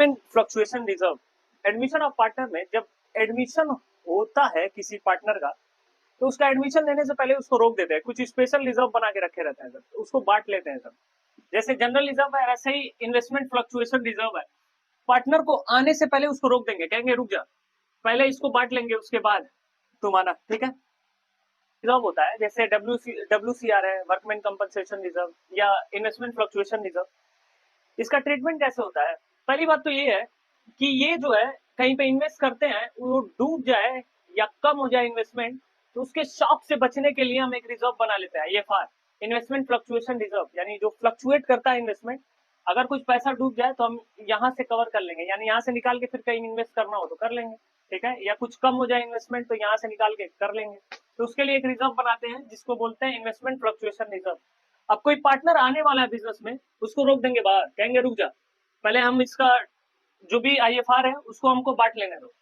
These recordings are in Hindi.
Fluctuation reserve, admission of partner में जब एडमिशन होता है किसी पार्टनर का, तो उसका एडमिशन लेने से पहले उसको रोक देते हैं, कुछ स्पेशल रिजर्व बना के रखे रहते हैं सर, तो उसको बांट लेते हैं सर। जैसे जनरल रिजर्व है वैसे ही इन्वेस्टमेंट फ्लक्चुएशन रिजर्व है, पार्टनर को आने से पहले उसको रोक देंगे, कहेंगे रुक जा, पहले इसको बांट लेंगे उसके बाद तुम आना, ठीक है। रिजर्व होता है जैसे WCR है, वर्कमैन कंपनसेशन रिजर्व या इन्वेस्टमेंट फ्लक्चुएशन रिजर्व। इसका ट्रीटमेंट कैसे होता है? पहली बात तो ये है कि ये जो है कहीं पे इन्वेस्ट करते हैं वो डूब जाए या कम हो जाए इन्वेस्टमेंट, तो उसके शॉक से बचने के लिए हम एक रिजर्व बना लेते हैं, IFR, इन्वेस्टमेंट फ्लक्चुएशन रिजर्व, यानी जो फ्लक्चुएट करता है इन्वेस्टमेंट। अगर कुछ पैसा डूब जाए तो हम यहाँ से कवर कर लेंगे, यानी यहाँ से निकाल के फिर कहीं इन्वेस्ट करना हो तो कर लेंगे, ठीक है, या कुछ कम हो जाए इन्वेस्टमेंट तो यहाँ से निकाल के कर लेंगे। तो उसके लिए एक रिजर्व बनाते हैं जिसको बोलते हैं इन्वेस्टमेंट फ्लक्चुएशन रिजर्व। अब कोई पार्टनर आने वाला है बिजनेस में, उसको रोक देंगे बाहर, कहेंगे रुक जा, पहले हम इसका जो भी IFR है उसको हमको बांट लेने दो,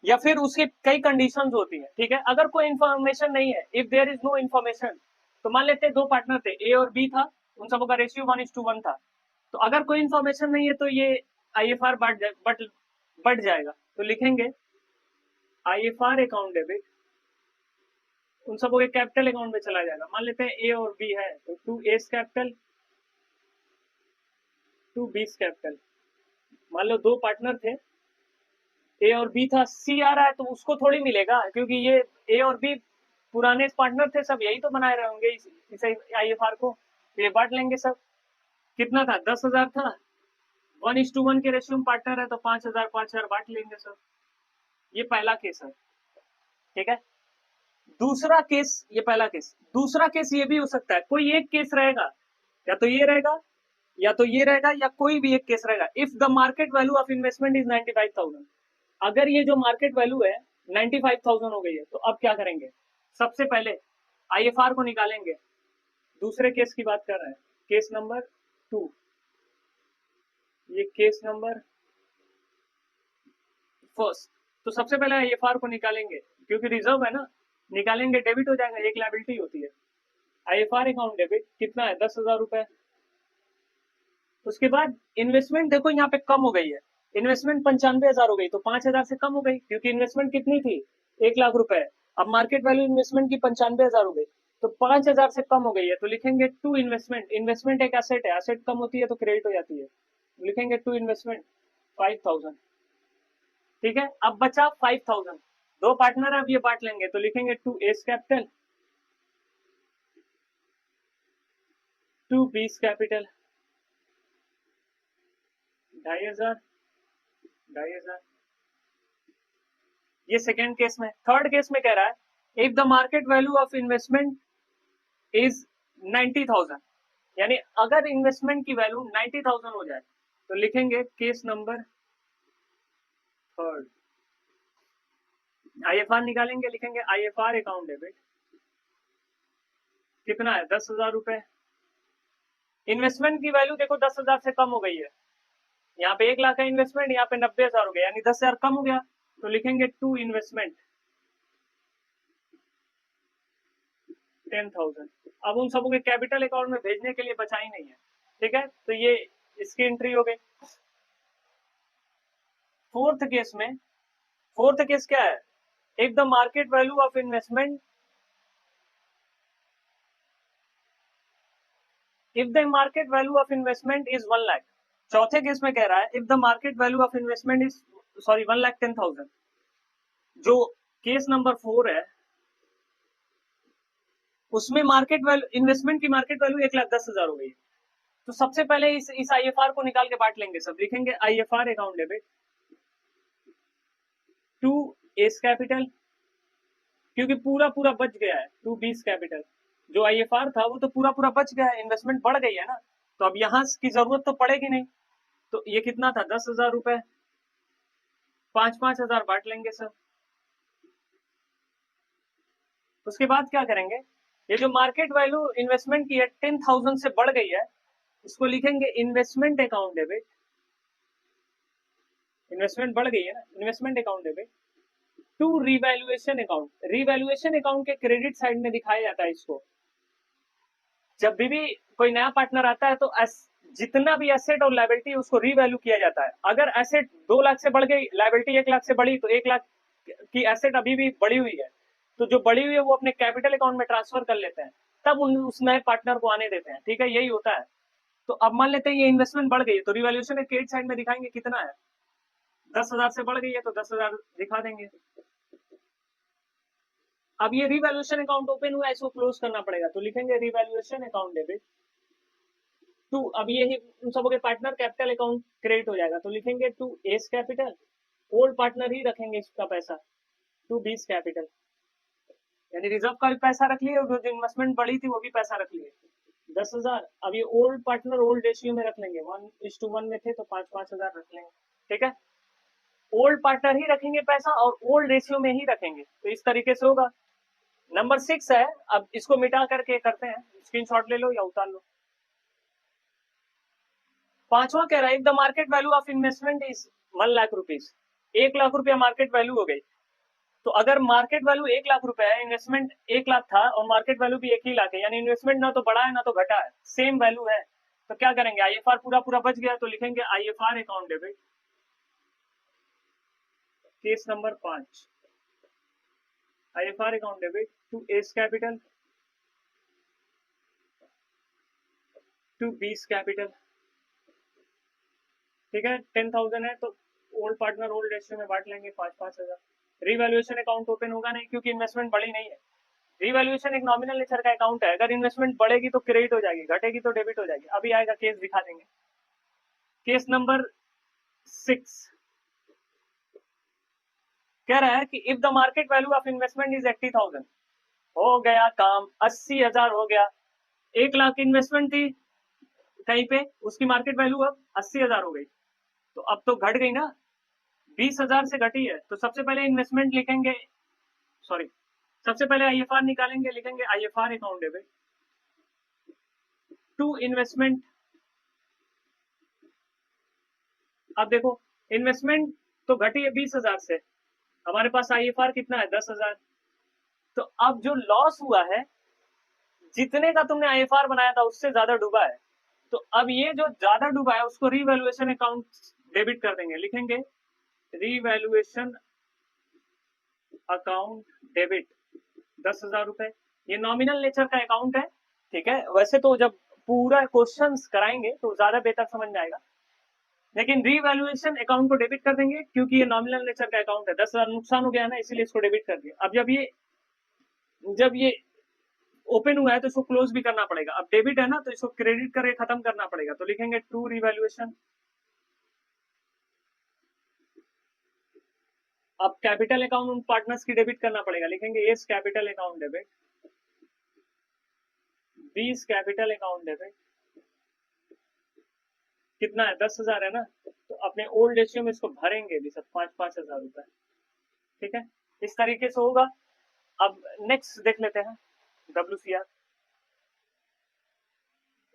या फिर उसके कई कंडीशंस होती है, ठीक है। अगर कोई इन्फॉर्मेशन नहीं है, if there is no information, तो मान लेते हैं दो पार्टनर थे, A और B था, उन सबों का रेशियो 1:1 था, तो अगर कोई इन्फॉर्मेशन नहीं है तो ये IFR बढ़ जाएगा, तो लिखेंगे IFR अकाउंट डेबिट उन सबों के कैपिटल अकाउंट में चला जाएगा। मान लेते हैं A और B है तो 2A's कैपिटल 2B's कैपिटल। मान लो दो पार्टनर थे, A और B था, C आ रहा है तो उसको थोड़ी मिलेगा, क्योंकि ये A और B पुराने पार्टनर थे, सब यही तो बनाए रहे होंगे इस IFR को, तो ये बांट लेंगे सब। कितना था? 10,000 था, 1:1 के रेशियो में पार्टनर है तो 5,000 बांट लेंगे सब। ये पहला केस है, ठीक है। दूसरा केस, ये पहला केस, दूसरा केस ये भी हो सकता है, कोई एक केस रहेगा, या तो ये रहेगा या तो ये रहेगा या कोई भी एक केस रहेगा। If the market value of investment is 95,000, अगर ये जो मार्केट वैल्यू है 95,000 हो गई है, तो अब क्या करेंगे? सबसे पहले IFR को निकालेंगे। दूसरे केस की बात कर रहे हैं, केस नंबर 2, ये केस नंबर फर्स्ट। तो सबसे पहले IFR को निकालेंगे, क्योंकि रिजर्व है ना, निकालेंगे डेबिट हो जाएगा, एक लायबिलिटी होती है। IFR अकाउंट डेबिट कितना है? 10,000 रुपए। उसके बाद इन्वेस्टमेंट देखो यहाँ पे कम हो गई है, इन्वेस्टमेंट 95,000 हो गई, तो 5,000 से कम हो गई, क्योंकि इन्वेस्टमेंट कितनी थी? 1,00,000 रुपए। अब मार्केट वैल्यू इन्वेस्टमेंट की 95,000 हो गई, तो 5,000 से कम हो गई है, तो लिखेंगे टू इन्वेस्टमेंट। इन्वेस्टमेंट एक एसेट है, एसेट कम होती है तो क्रेडिट हो जाती है, लिखेंगे टू इन्वेस्टमेंट 5,000, ठीक है। अब बचा 5,000, दो पार्टनर है, अब ये बांट लेंगे, तो लिखेंगे to S capital to B's capital 2,500 2,500। ये सेकेंड केस में। थर्ड केस में कह रहा है if the market value of investment is 90,000, यानी अगर इन्वेस्टमेंट की वैल्यू 90,000 हो जाए, तो लिखेंगे केस नंबर थर्ड। IFR निकालेंगे, लिखेंगे IFR अकाउंट डेबिट कितना है? 10,000 रुपए। इन्वेस्टमेंट की वैल्यू देखो 10,000 से कम हो गई है, यहाँ पे 1,00,000 का इन्वेस्टमेंट, यहाँ पे 90,000 हो गया, यानी 10,000 कम हो गया, तो लिखेंगे टू इन्वेस्टमेंट 10,000। अब उन सबों के कैपिटल अकाउंट में भेजने के लिए बचा ही नहीं है, ठीक है, तो ये इसकी एंट्री हो गई। फोर्थ केस में, फोर्थ केस क्या है? If the market value of investment if the market value of investment is 1,00,000। चौथे केस में कह रहा है if the market value of investment is 1,10,000। जो केस नंबर 4 है उसमें मार्केट वैल्यू, इन्वेस्टमेंट की मार्केट वैल्यू 1,10,000 हो गई, तो सबसे पहले इस IFR को निकाल के बांट लेंगे सब, लिखेंगे IFR account debit to S capital, क्योंकि पूरा पूरा बच गया है, टू बीस कैपिटल। जो IFR था वो तो पूरा पूरा बच गया है, इन्वेस्टमेंट बढ़ गई है ना, तो अब यहाँ की जरूरत तो पड़ेगी नहीं, तो ये कितना था? 10,000 रुपए, 5,000 बांट लेंगे सब। उसके बाद क्या करेंगे? ये जो मार्केट वैल्यू इन्वेस्टमेंट की है 10,000 से बढ़ गई है, इसको लिखेंगे इन्वेस्टमेंट अकाउंट डेबिट, इन्वेस्टमेंट बढ़ गई है ना, investment account debit to revaluation account. Revaluation account के क्रेडिट साइड में दिखाया जाता है इसको। जब भी कोई नया पार्टनर आता है तो जितना भी एसेट और लायबिलिटी उसको रीवैल्यू किया जाता है। अगर एसेट 2 लाख से बढ़ गई, लायबिलिटी 1 लाख से बढ़ी, तो 1 लाख की एसेट अभी भी बढ़ी हुई है, तो जो बढ़ी हुई है वो अपने कैपिटल अकाउंट में ट्रांसफर कर लेते हैं, तब उस नए पार्टनर को आने देते हैं। ठीक है, यही होता है। तो अब मान लेते हैं ये इन्वेस्टमेंट बढ़ गई है, तो रिवैल्यूएशन क्रेडिट साइड में दिखाएंगे कितना है, 10,000 से बढ़ गई है तो 10,000 दिखा देंगे। अब ये रिवैल्यूएशन अकाउंट ओपन हुआ है, इसको क्लोज करना पड़ेगा, तो लिखेंगे रिवैल्यूएशन अकाउंट डेबिट टू, अब ये ही उन सबों के पार्टनर कैपिटल अकाउंट क्रेडिट हो जाएगा, तो लिखेंगे to S capital, old partner ही रखेंगे इसका पैसा, टू बीस कैपिटल, यानी रिजर्व का भी पैसा रख लिए और जो इन्वेस्टमेंट बढ़ी थी वो भी पैसा रख लिए 10,000। अब ये ओल्ड पार्टनर ओल्ड रेशियो में रख लेंगे, 1:1 में थे तो 5,000 रख लेंगे। ठीक है, ओल्ड पार्टनर ही रखेंगे पैसा और ओल्ड रेशियो में ही रखेंगे, तो इस तरीके से होगा। नंबर 6 है, अब इसको मिटा करके करते हैं, स्क्रीनशॉट ले लो या उतार लो। पांचवा कह रहा है, if the market value of investment is 1 lakh rupees, 1 lakh रुपया मार्केट वैल्यू हो गई। तो अगर मार्केट वैल्यू 1 लाख रुपया है, इन्वेस्टमेंट 1 लाख था और मार्केट वैल्यू भी 1 ही लाख है, यानी इन्वेस्टमेंट ना तो बढ़ा है ना तो घटा है, सेम वैल्यू है, तो क्या करेंगे, आईएफआर पूरा पूरा बच गया, तो लिखेंगे IFR account debit. Case number 5, IFR account debit to S capital to B's capital. ठीक है, 10,000 है तो ओल्ड पार्टनर ओल्ड रेशियो में बांट लेंगे 5,000। रिवैल्यूएशन अकाउंट ओपन होगा नहीं क्योंकि इन्वेस्टमेंट बढ़ी नहीं है। रिवैल्यूएशन एक नॉमिनल नेचर का अकाउंट है, अगर इन्वेस्टमेंट बढ़ेगी तो क्रेडिट हो जाएगी, घटेगी तो डेबिट हो जाएगी। अभी आएगा केस, दिखा देंगे। केस नंबर 6 कह रहा है कि if the market value of investment is 80,000, हो गया काम, 80,000 हो गया। 1 लाख इन्वेस्टमेंट थी कहीं पे, उसकी मार्केट वैल्यू अब 80,000 हो गई, तो अब तो घट गई ना, 20,000 से घटी है, तो सबसे पहले इन्वेस्टमेंट लिखेंगे, सॉरी, सबसे पहले आईएफआर निकालेंगे, लिखेंगे IFR account debit to investment. अब देखो, इन्वेस्टमेंट तो घटी है 20,000 से, हमारे पास आईएफआर कितना है 10,000, तो अब जो लॉस हुआ है, जितने का तुमने आईएफआर बनाया था उससे ज्यादा डूबा है, तो अब ये जो ज्यादा डूबा है उसको रीवैल्यूएशन अकाउंट डेबिट कर देंगे, लिखेंगे रीवैल्यूएशन अकाउंट डेबिट 10,000 रुपए। ये नॉमिनल नेचर का अकाउंट है। ठीक है, वैसे तो जब पूरा क्वेश्चन कराएंगे तो ज्यादा बेहतर समझ में आएगा, लेकिन रीवैल्यूएशन अकाउंट को डेबिट कर देंगे क्योंकि ये नॉमिनल नेचर का अकाउंट है। 10,000 नुकसान हो गया ना, इसीलिए इसको डेबिट कर दिया। अब जब ये ओपन हुआ है तो इसको क्लोज भी करना पड़ेगा, अब डेबिट है ना तो इसको क्रेडिट करके खत्म करना पड़ेगा, तो लिखेंगे टू रिवैल्यूएशन। अब कैपिटल अकाउंट उन पार्टनर्स की डेबिट करना पड़ेगा, लिखेंगे एस कैपिटल अकाउंट डेबिट, बीस कैपिटल अकाउंट डेबिट, कितना है 10,000 है ना, तो अपने ओल्ड रेशियो में इसको भरेंगे भी सब 5,000 रुपए। ठीक है, इस तरीके से होगा। अब नेक्स्ट देख लेते हैं WCR।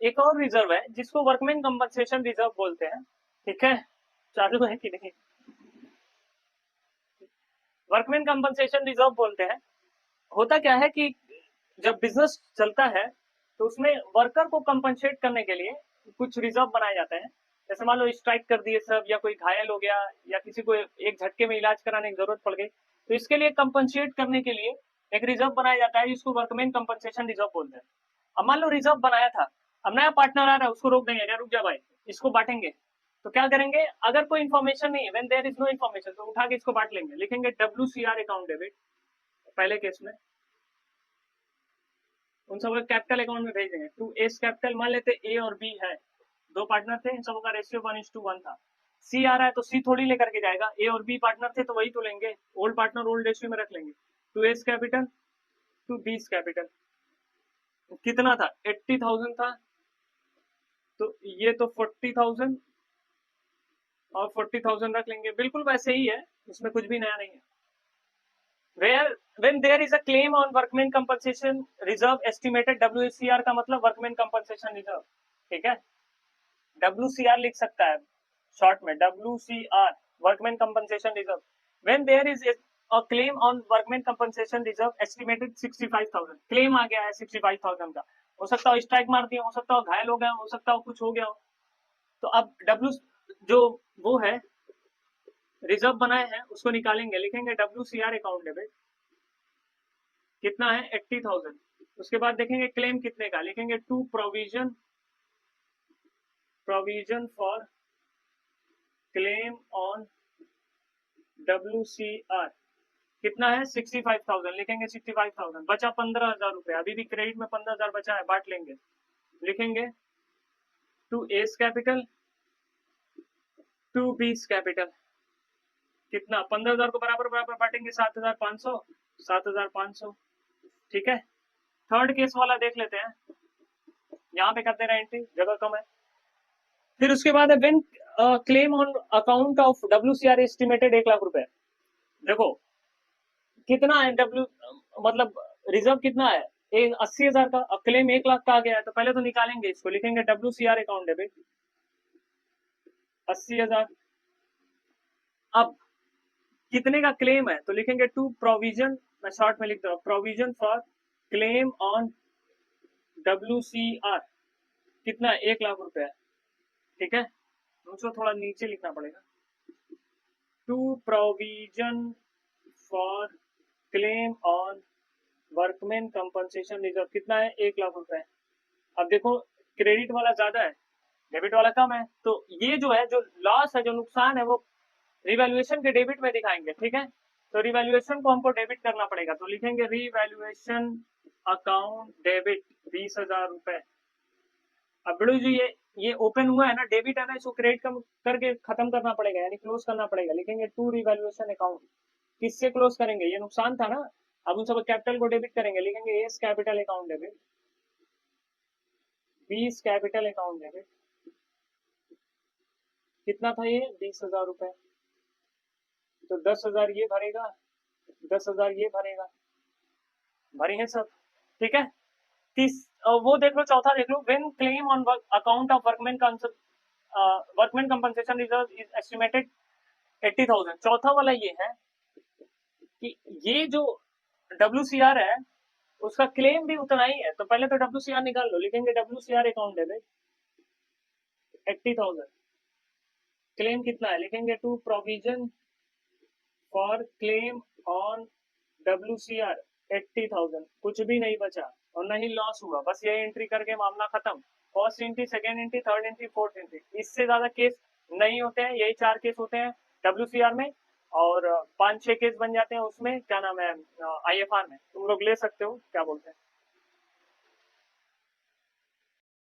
एक और रिजर्व है जिसको वर्कमैन कंपनसेशन रिजर्व बोलते हैं। ठीक है, चालू है कि नहीं, वर्कमैन कंपनसेशन रिजर्व बोलते हैं। होता क्या है कि जब बिजनेस चलता है तो उसमें वर्कर को कंपनसेट करने के लिए कुछ रिजर्व बनाए जाते हैं। जैसे मान लो स्ट्राइक कर दिए सब, या कोई घायल हो गया, या किसी को एक झटके में इलाज कराने की जरूरत पड़ गई, तो इसके लिए कंपनसेट करने के लिए एक रिजर्व बनाया जाता है जिसको वर्कमैन कंपनसेशन रिजर्व बोलते हैं। अब मान लो रिजर्व बनाया था, अब नया पार्टनर आ रहा है, उसको रोक देंगे क्या, रुक जा भाई, इसको बांटेंगे। तो क्या करेंगे, अगर कोई इन्फॉर्मेशन नहीं है, when there is no information, तो उठा के इसको बांट लेंगे, लिखेंगे WCR अकाउंट डेबिट पहले केस में, उन सबको कैपिटल अकाउंट में भेज देंगे टू एस कैपिटल। मान लेते ए और बी है, दो पार्टनर थे, इन सबों का रेशियो 1:1 था। सी आ रहा है तो सी थोड़ी लेकर के जाएगा, ए और बी पार्टनर थे तो वही तो लेंगे, ओल्ड पार्टनर ओल्ड रेशियो में रख लेंगे, to S capital to B's capital. कितना था 80,000 था, तो ये तो 40,000 और 40,000 रख लेंगे, बिल्कुल वैसे ही है, इसमें कुछ भी नया नहीं है। Where when there is a claim on workman compensation reserve estimated, WCR का मतलब workman compensation reserve। ठीक है, WCR लिख सकता है शॉर्ट में, WCR workman compensation reserve। When there is a claim on workman compensation reserve estimated 65,000, claim आ गया है 65,000 का, हो सकता हो स्ट्राइक मार दिया, हो सकता हो घायल हो गया, हो सकता हो कुछ हो गया हो, तो अब डब्ल्यू जो वो है रिजर्व बनाए हैं उसको निकालेंगे, लिखेंगे WCR अकाउंट डेबिट कितना है 80,000। उसके बाद देखेंगे क्लेम कितने का, लिखेंगे to provision for claim on WCR कितना है 65,000, लिखेंगे 65,000। बचा 15,000 रुपए, अभी भी क्रेडिट में 15,000 बचा है, बांट लेंगे, लिखेंगे to S capital to B's capital कितना 15,000 को बराबर बराबर बांटेंगे 7,500 7,500। ठीक है, थर्ड केस वाला देख लेते हैं, यहाँ पे करते रहे एंट्री, जगह कम है। फिर उसके बाद है when claim on account of WCR estimated 1 lakh रुपए। देखो कितना है मतलब रिजर्व कितना है 80,000 का, अब क्लेम 1 लाख का आ गया है, तो पहले तो निकालेंगे इसको, लिखेंगे WCR अकाउंट डेबिट 80,000। अब कितने का क्लेम है तो लिखेंगे टू प्रोविजन, मैं शॉर्ट में लिख दो provision for claim on WCR कितना 1 लाख रुपए है। ठीक है, मुझको थोड़ा नीचे लिखना पड़ेगा, to provision for claim on workman compensation reserve कितना है 1 लाख रुपए। अब देखो क्रेडिट वाला ज्यादा है, डेबिट वाला कम है, तो ये जो है जो लॉस है, जो नुकसान है, वो रिवैल्यूएशन के डेबिट में दिखाएंगे। ठीक है, तो रिवैल्यूएशन को हमको डेबिट करना पड़ेगा, तो लिखेंगे रिवैल्यूएशन अकाउंट डेबिट 20,000 रुपए। अब बिड़ू जी ये ओपन हुआ है ना, डेबिट है ना, इसको क्रेडिट करके खत्म करना पड़ेगा, यानी क्लोज करना पड़ेगा, लिखेंगे टू रिवैल्यूएशन अकाउंट। किससे क्लोज करेंगे, ये नुकसान था ना, अब उन सब कैपिटल को डेबिट करेंगे, लिखेंगे S capital account debit 20 capital account debit कितना था ये 20,000 रुपए, तो 10,000 ये भरेगा, 10,000 ये भरेगा, भरी है सब। ठीक है, तीस वो देख लो, चौथा देख लो, when claim on account of workman compensation reserve is estimated 80,000। चौथा वाला ये है कि ये जो WCR है उसका क्लेम भी उतना ही है, तो पहले तो WCR निकाल लो, लिखेंगे WCR अकाउंट डेबिट 80,000। क्लेम कितना है, लिखेंगे to provision for claim on WCR 80,000। कुछ भी नहीं बचा और नहीं लॉस हुआ, बस ये एंट्री करके मामला खत्म। First entry, second entry, third entry, fourth entry, इससे ज्यादा केस नहीं होते हैं, यही 4 केस होते हैं WCR में, और 5-6 केस बन जाते हैं उसमें, क्या नाम है IFR में, तुम लोग ले सकते हो, क्या बोलते हैं।